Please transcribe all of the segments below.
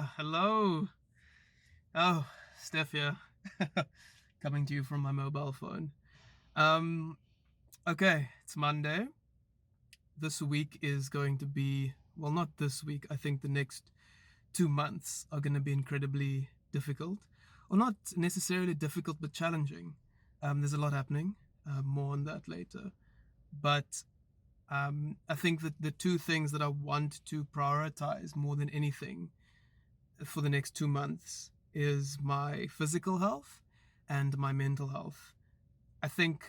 Hello. Oh, Steph here. Coming to you from my mobile phone. Um, okay, it's Monday. This week is going to be, well, not this week. I think the next 2 months are going to be incredibly difficult. Or not necessarily difficult, but challenging. There's a lot happening. More on that later. But I think that the two things that I want to prioritize more than anything for the next 2 months is my physical health and my mental health. I think,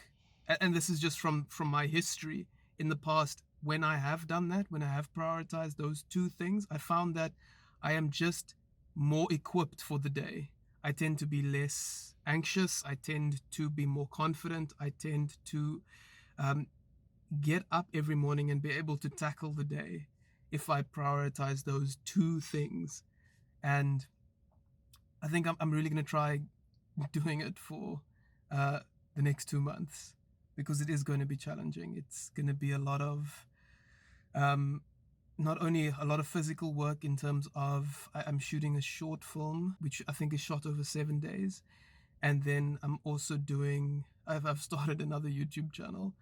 and this is just from my history in the past, when I have done that, when I have prioritized those two things, I found that I am just more equipped for the day. I tend to be less anxious. I tend to be more confident. I tend to um, get up every morning and be able to tackle the day if I prioritize those two things. And I think I'm really going to try doing it for uh, the next 2 months because it is going to be challenging. It's going to be a lot of um, not only a lot of physical work in terms of I'm shooting a short film, which I think is shot over 7 days. And then I'm also doing, I've started another YouTube channel.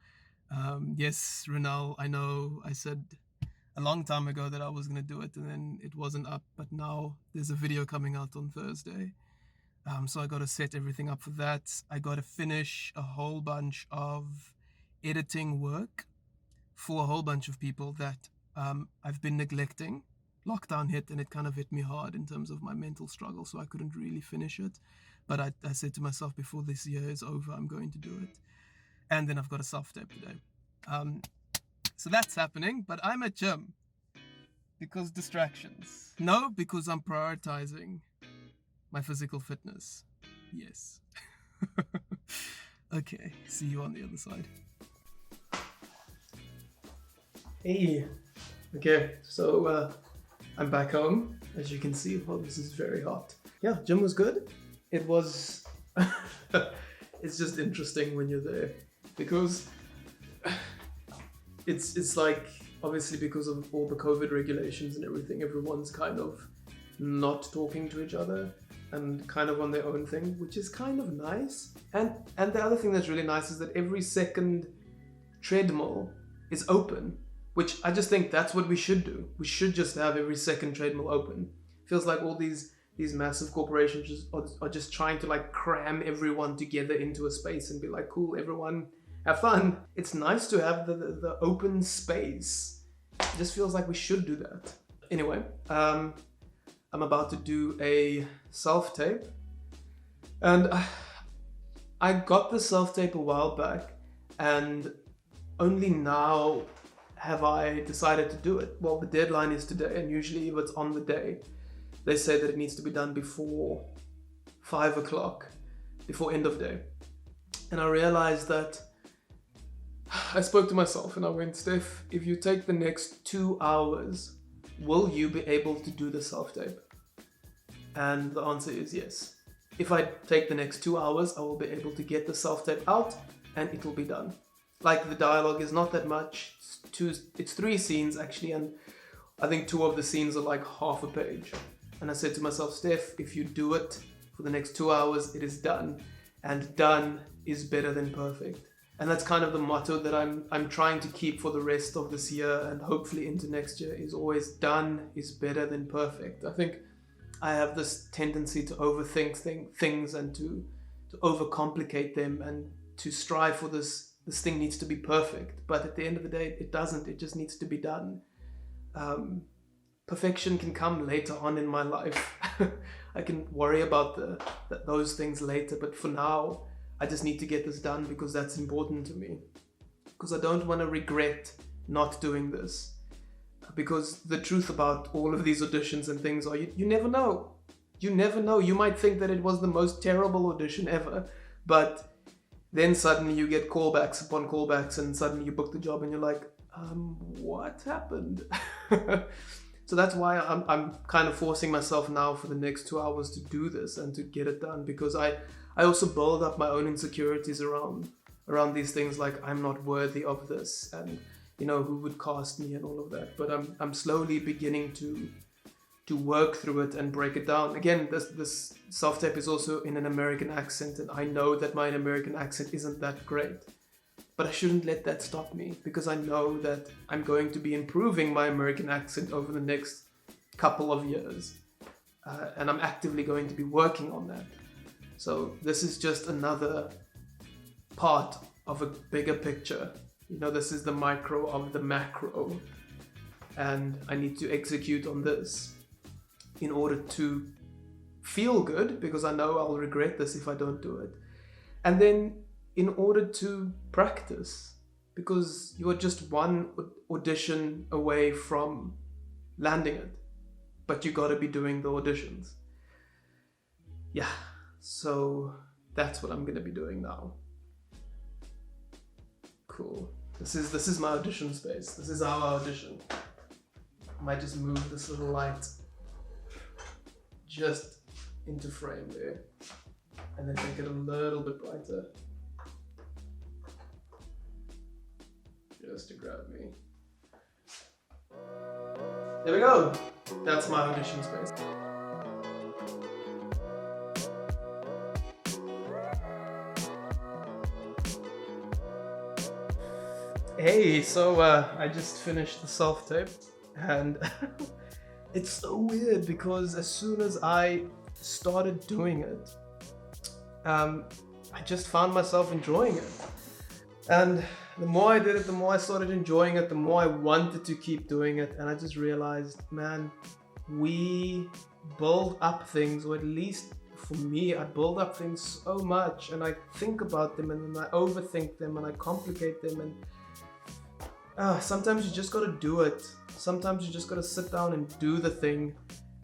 Yes, Renal, I know I said a long time ago that I was going to do it and then it wasn't up, but now there's a video coming out on Thursday. So I got to set everything up for that. I got to finish a whole bunch of editing work for a whole bunch of people that I've been neglecting. Lockdown hit and it kind of hit me hard in terms of my mental struggle, so I couldn't really finish it. But I said to myself, before this year is over, I'm going to do it. And then I've got a self-tape today. Um, so that's happening, but I'm at gym because distractions. No, because I'm prioritizing my physical fitness. Yes. Okay, see you on the other side. Hey. Okay, so I'm back home. As you can see, well, this is very hot. Yeah, gym was good. It was. It's just interesting when you're there because it's like obviously because of all the COVID regulations and everything, everyone's kind of not talking to each other and kind of on their own thing, which is kind of nice. And the other thing that's really nice is that every second treadmill is open, which I just think that's what we should do. We should just have every second treadmill open. Feels like all these massive corporations are just trying to like cram everyone together into a space and be like, cool, everyone have fun. It's nice to have the open space. It just feels like we should do that. Anyway, I'm about to do a self-tape. And I got the self-tape a while back, and only now have I decided to do it. Well, the deadline is today, and usually if it's on the day, they say that it needs to be done before 5 o'clock, before end of day. And I realized that I spoke to myself and I went, Steph, if you take the next 2 hours, will you be able to do the self-tape? And the answer is yes. If I take the next 2 hours, I will be able to get the self-tape out and it will be done. Like the dialogue is not that much. It's 3 scenes actually, and I think 2 of the scenes are like half a page. And I said to myself, Steph, if you do it for the next 2 hours, it is done. And done is better than perfect. And that's kind of the motto that I'm trying to keep for the rest of this year and hopefully into next year, is always done is better than perfect. I think I have this tendency to overthink things and to overcomplicate them and to strive for this thing needs to be perfect. But at the end of the day, it doesn't. It just needs to be done. Perfection can come later on in my life. I can worry about those things later, but for now, I just need to get this done because that's important to me. Because I don't want to regret not doing this. Because the truth about all of these auditions and things are you never know. You never know. You might think that it was the most terrible audition ever, but then suddenly you get callbacks upon callbacks and suddenly you book the job and you're like, what happened? So that's why I'm kind of forcing myself now for the next 2 hours to do this and to get it done, because I also build up my own insecurities around these things, like I'm not worthy of this and who would cast me and all of that. But I'm slowly beginning to work through it and break it down. Again, this self-tape is also in an American accent, and I know that my American accent isn't that great. But I shouldn't let that stop me, because I know that I'm going to be improving my American accent over the next couple of years. And I'm actively going to be working on that. So this is just another part of a bigger picture. You know, this is the micro of the macro. And I need to execute on this in order to feel good, because I know I'll regret this if I don't do it. And then in order to practice, because you're just one audition away from landing it, but you got to be doing the auditions. Yeah, so that's what I'm going to be doing now. Cool. This is my audition space. This is our audition. I might just move this little light just into frame there, and then make it a little bit brighter, just to grab me. There we go. That's my audition space. Hey, so I just finished the self-tape, and it's so weird because as soon as I started doing it, I just found myself enjoying it. And the more I did it, the more I started enjoying it, the more I wanted to keep doing it. And I just realized, man, we build up things, or at least for me, I build up things so much, and I think about them, and then I overthink them, and I complicate them, and sometimes you just gotta do it. Sometimes you just gotta sit down and do the thing,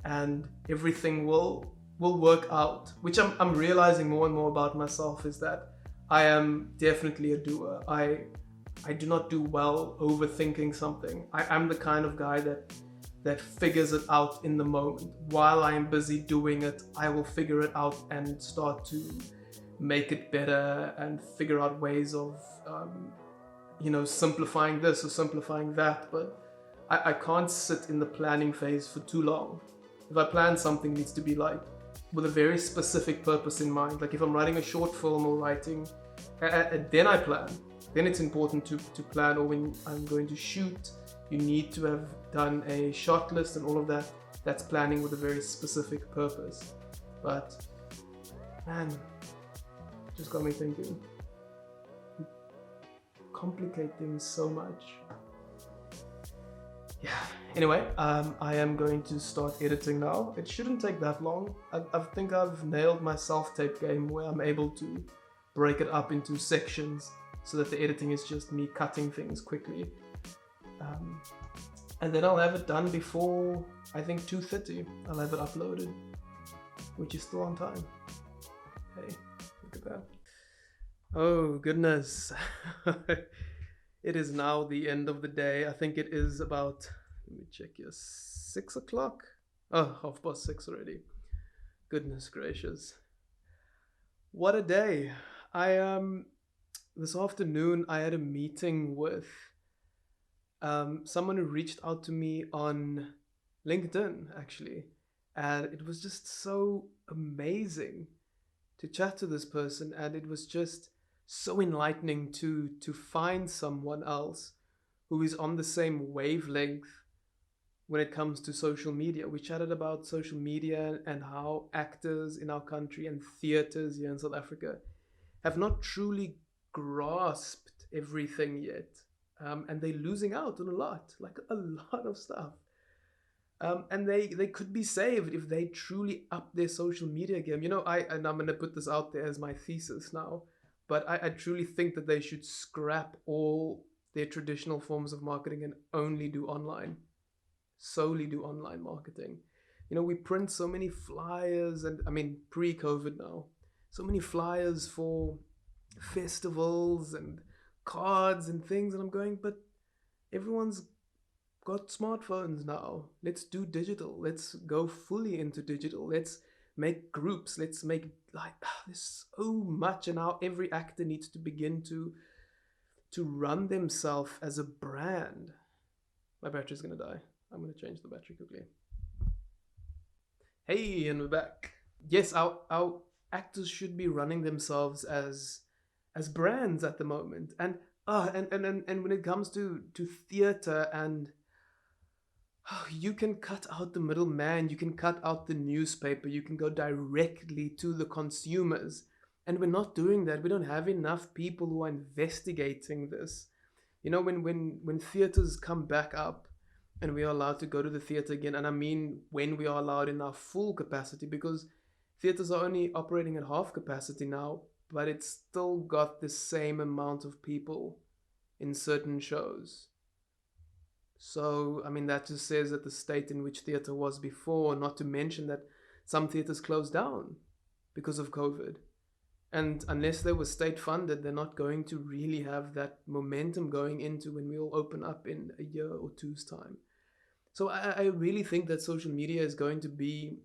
and everything will work out. Which I'm realizing more and more about myself, is that I am definitely a doer. I do not do well overthinking something. I'm the kind of guy that figures it out in the moment. While I am busy doing it, I will figure it out and start to make it better and figure out ways of simplifying this or simplifying that. But I can't sit in the planning phase for too long. If I plan something, it needs to be like with a very specific purpose in mind. Like if I'm writing a short film or writing, then I plan. Then it's important to plan. Or when I'm going to shoot, you need to have done a shot list and all of that. That's planning with a very specific purpose. But man, just got me thinking. We complicate things so much. Yeah. Anyway, I am going to start editing now. It shouldn't take that long. I think I've nailed my self-tape game, where I'm able to break it up into sections so that the editing is just me cutting things quickly. And then I'll have it done before, I think, 2:30. I'll have it uploaded, which is still on time. Hey, look at that. Oh, goodness. It is now the end of the day. I think it is about, let me check here, 6 o'clock? Oh, 6:30 already. Goodness gracious. What a day. This afternoon I had a meeting with someone who reached out to me on LinkedIn, actually. And it was just so amazing to chat to this person, and it was just so enlightening to find someone else who is on the same wavelength when it comes to social media. We chatted about social media and how actors in our country and theaters here in South Africa have not truly grasped everything yet. And they're losing out on a lot of stuff. And they could be saved if they truly up their social media game. I'm going to put this out there as my thesis now, but I truly think that they should scrap all their traditional forms of marketing and only do online. Solely do online marketing. We print so many flyers, and I mean pre-COVID now, so many flyers for festivals and cards and things, and I'm going, but everyone's got smartphones now. Let's do digital. Let's go fully into digital. Let's make groups. Let's make there's so much, and now every actor needs to begin to run themselves as a brand. My battery's gonna die. I'm gonna change the battery quickly. Hey, and we're back. Yes, our actors should be running themselves as brands at the moment, and when it comes to theater and you can cut out the middleman, you can cut out the newspaper, you can go directly to the consumers. And we're not doing that. We don't have enough people who are investigating this. You know, when theaters come back up and we are allowed to go to the theater again, and I mean when we are allowed in our full capacity, because theaters are only operating at half capacity now, but it's still got the same amount of people in certain shows. So, I mean, that just says that the state in which theatre was before, not to mention that some theatres closed down because of COVID. And unless they were state funded, they're not going to really have that momentum going into when we all open up in a year or two's time. So I really think that social media is going to be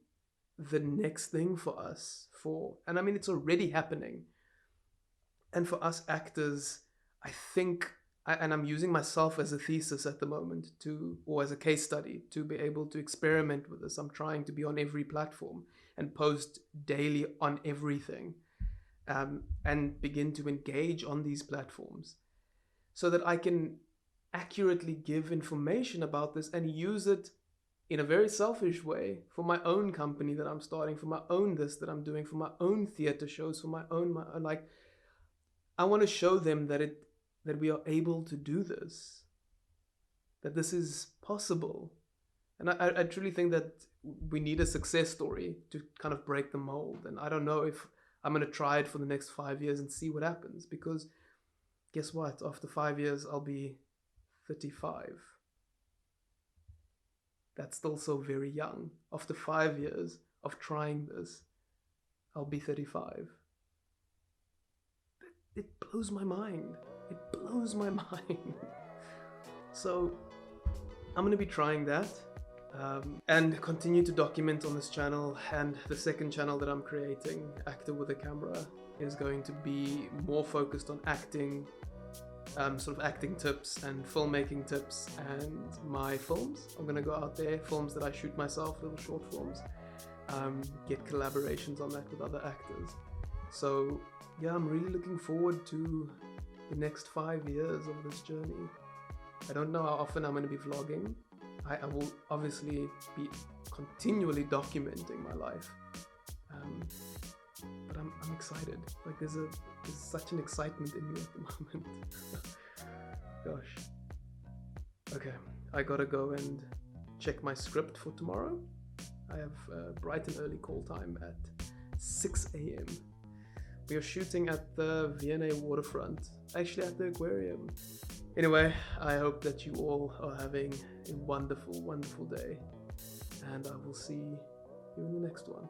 the next thing for us. And I mean, it's already happening. And for us actors, I think, and I'm using myself as a thesis at the moment or as a case study to be able to experiment with this. I'm trying to be on every platform and post daily on everything, and begin to engage on these platforms so that I can accurately give information about this and use it in a very selfish way for my own company that I'm starting, for my own this that I'm doing, for my own theater shows, for my like I want to show them that we are able to do this, that this is possible. And I truly think that we need a success story to kind of break the mold. And I don't know if I'm going to try it for the next 5 years and see what happens, because guess what? After 5 years, I'll be 35. That's still so very young. After 5 years of trying this, I'll be 35. It blows my mind. It blows my mind. So I'm going to be trying that, and continue to document on this channel. And the second channel that I'm creating, Actor with a Camera, is going to be more focused on acting, sort of acting tips and filmmaking tips and my films. I'm going to go out there, films that I shoot myself, little short films, get collaborations on that with other actors. So yeah, I'm really looking forward to the next 5 years of this journey. I don't know how often I'm going to be vlogging. I will obviously be continually documenting my life, but I'm excited. Like there's such an excitement in me at the moment. Gosh. Okay, I gotta go and check my script for tomorrow. I have a bright and early call time at 6 a.m. We are shooting at the V&A waterfront, actually at the aquarium. Anyway, I hope that you all are having a wonderful, wonderful day, and I will see you in the next one.